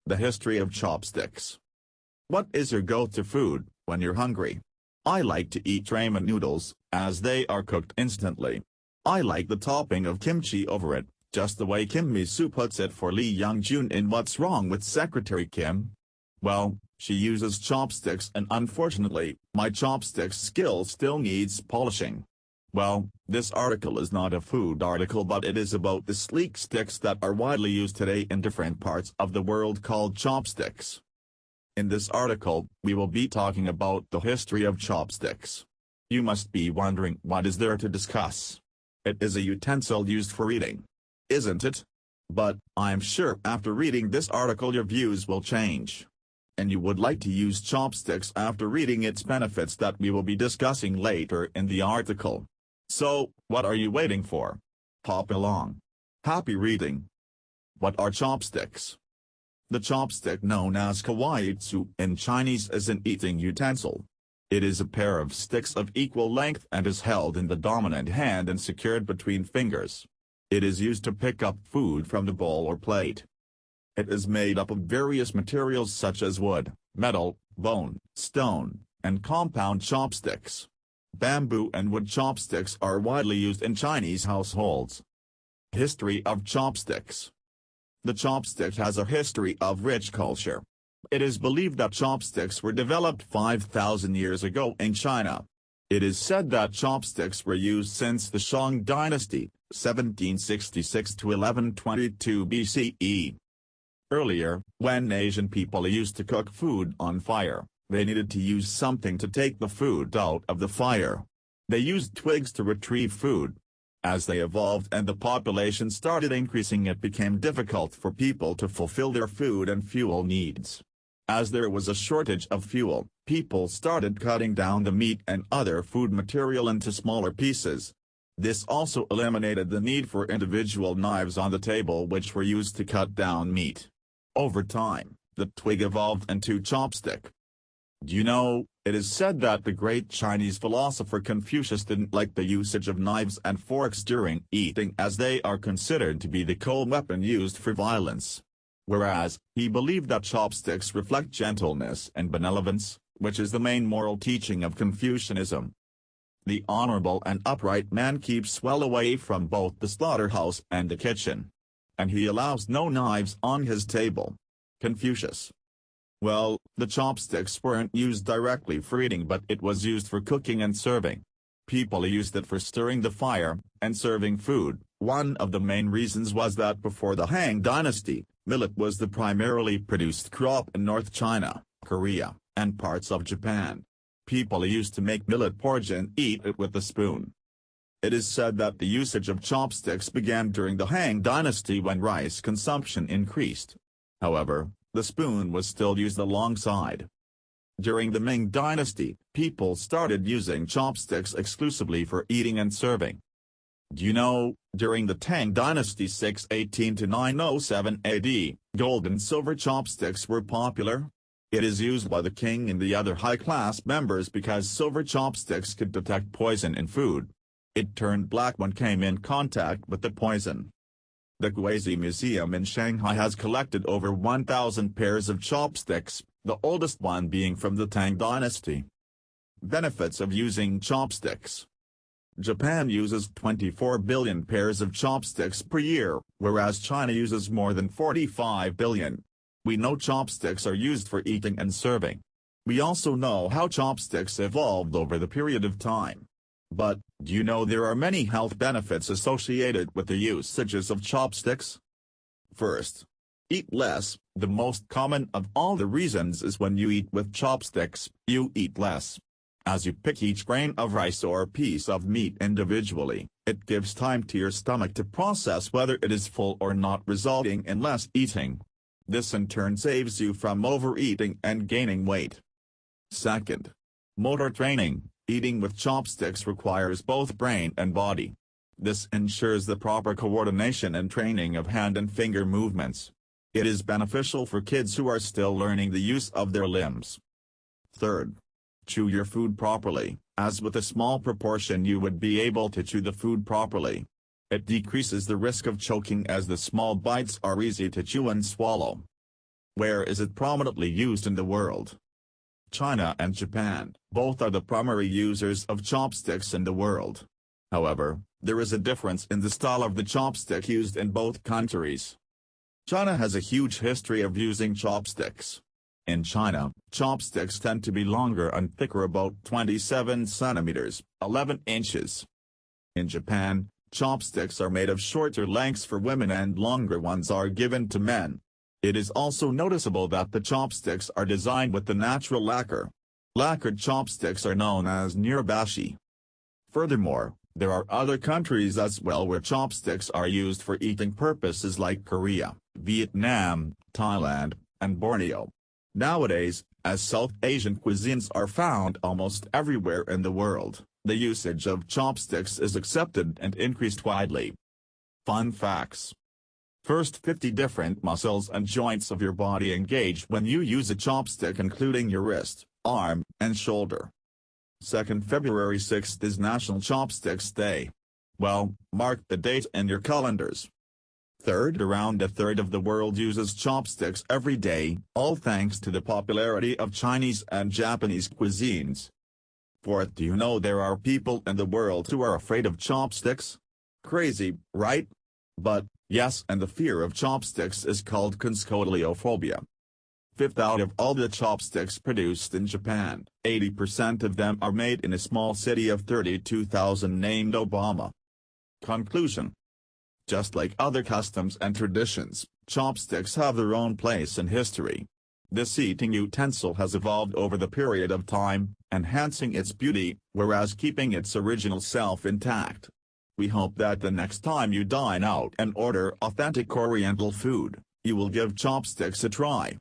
The History of Chopsticks. What is your go-to food when you're hungry? I like to eat ramen noodles, as they are cooked instantly. I like the topping of kimchi over it, just the way Kim Mi-soo puts it for Lee Young-jun in What's Wrong with Secretary Kim? Well, she uses chopsticks and unfortunately, my chopsticks skill still needs polishing. Well, this article is not a food article but it is about the sleek sticks that are widely used today in different parts of the world called chopsticks. In this article, we will be talking about the history of chopsticks. You must be wondering what is there to discuss. It is a utensil used for eating. Isn't it? But, I'm sure after reading this article your views will change. And you would like to use chopsticks after reading its benefits that we will be discussing later in the article. So, what are you waiting for? Hop along. Happy reading. What are chopsticks? The chopstick known as kawaitsu in Chinese is an eating utensil. It is a pair of sticks of equal length and is held in the dominant hand and secured between fingers. It is used to pick up food from the bowl or plate. It is made up of various materials such as wood, metal, bone, stone, and compound chopsticks. Bamboo and wood chopsticks are widely used in Chinese households. History of chopsticks. The chopstick has a history of rich culture. It is believed that chopsticks were developed 5,000 years ago in China. It is said that chopsticks were used since the Shang dynasty, 1766 to 1122 BCE. Earlier, when Asian people used to cook food on fire, they needed to use something to take the food out of the fire. They used twigs to retrieve food. As they evolved and the population started increasing, it became difficult for people to fulfill their food and fuel needs. As there was a shortage of fuel, people started cutting down the meat and other food material into smaller pieces. This also eliminated the need for individual knives on the table which were used to cut down meat. Over time, the twig evolved into chopstick. Do you know, it is said that the great Chinese philosopher Confucius didn't like the usage of knives and forks during eating as they are considered to be the cold weapon used for violence. Whereas, he believed that chopsticks reflect gentleness and benevolence, which is the main moral teaching of Confucianism. The honorable and upright man keeps well away from both the slaughterhouse and the kitchen. And he allows no knives on his table. Confucius. Well, the chopsticks weren't used directly for eating but it was used for cooking and serving. People used it for stirring the fire, and serving food. One of the main reasons was that before the Han dynasty, millet was the primarily produced crop in North China, Korea, and parts of Japan. People used to make millet porridge and eat it with a spoon. It is said that the usage of chopsticks began during the Han dynasty when rice consumption increased. However, the spoon was still used alongside. During the Ming dynasty, people started using chopsticks exclusively for eating and serving. Do you know, during the Tang dynasty 618 to 907 AD, gold and silver chopsticks were popular? It is used by the king and the other high-class members because silver chopsticks could detect poison in food. It turned black when came in contact with the poison. The Guizhi Museum in Shanghai has collected over 1,000 pairs of chopsticks, the oldest one being from the Tang dynasty. Benefits of using chopsticks. Japan uses 24 billion pairs of chopsticks per year, whereas China uses more than 45 billion. We know chopsticks are used for eating and serving. We also know how chopsticks evolved over the period of time. But, do you know there are many health benefits associated with the usages of chopsticks? First, eat less. The most common of all the reasons is when you eat with chopsticks, you eat less. As you pick each grain of rice or piece of meat individually, it gives time to your stomach to process whether it is full or not, resulting in less eating. This in turn saves you from overeating and gaining weight. Second, motor training. Eating with chopsticks requires both brain and body. This ensures the proper coordination and training of hand and finger movements. It is beneficial for kids who are still learning the use of their limbs. Third, chew your food properly, as with a small proportion you would be able to chew the food properly. It decreases the risk of choking as the small bites are easy to chew and swallow. Where is it prominently used in the world? China and Japan, both are the primary users of chopsticks in the world. However, there is a difference in the style of the chopstick used in both countries. China has a huge history of using chopsticks. In China, chopsticks tend to be longer and thicker, about 27 centimeters, 11 inches. In Japan, chopsticks are made of shorter lengths for women and longer ones are given to men. It is also noticeable that the chopsticks are designed with the natural lacquer. Lacquered chopsticks are known as nirabashi. Furthermore, there are other countries as well where chopsticks are used for eating purposes like Korea, Vietnam, Thailand, and Borneo. Nowadays, as South Asian cuisines are found almost everywhere in the world, the usage of chopsticks is accepted and increased widely. Fun facts. First, 50 different muscles and joints of your body engage when you use a chopstick, including your wrist, arm, and shoulder. Second, February 6th is National Chopsticks Day. Well, mark the date in your calendars. Third, around a third of the world uses chopsticks every day, all thanks to the popularity of Chinese and Japanese cuisines. Fourth, do you know there are people in the world who are afraid of chopsticks? Crazy, right? But, yes, and the fear of chopsticks is called conschodiliophobia. Fifth, out of all the chopsticks produced in Japan, 80% of them are made in a small city of 32,000 named Obama. Conclusion. Just like other customs and traditions, chopsticks have their own place in history. This eating utensil has evolved over the period of time, enhancing its beauty, whereas keeping its original self intact. We hope that the next time you dine out and order authentic Oriental food, you will give chopsticks a try.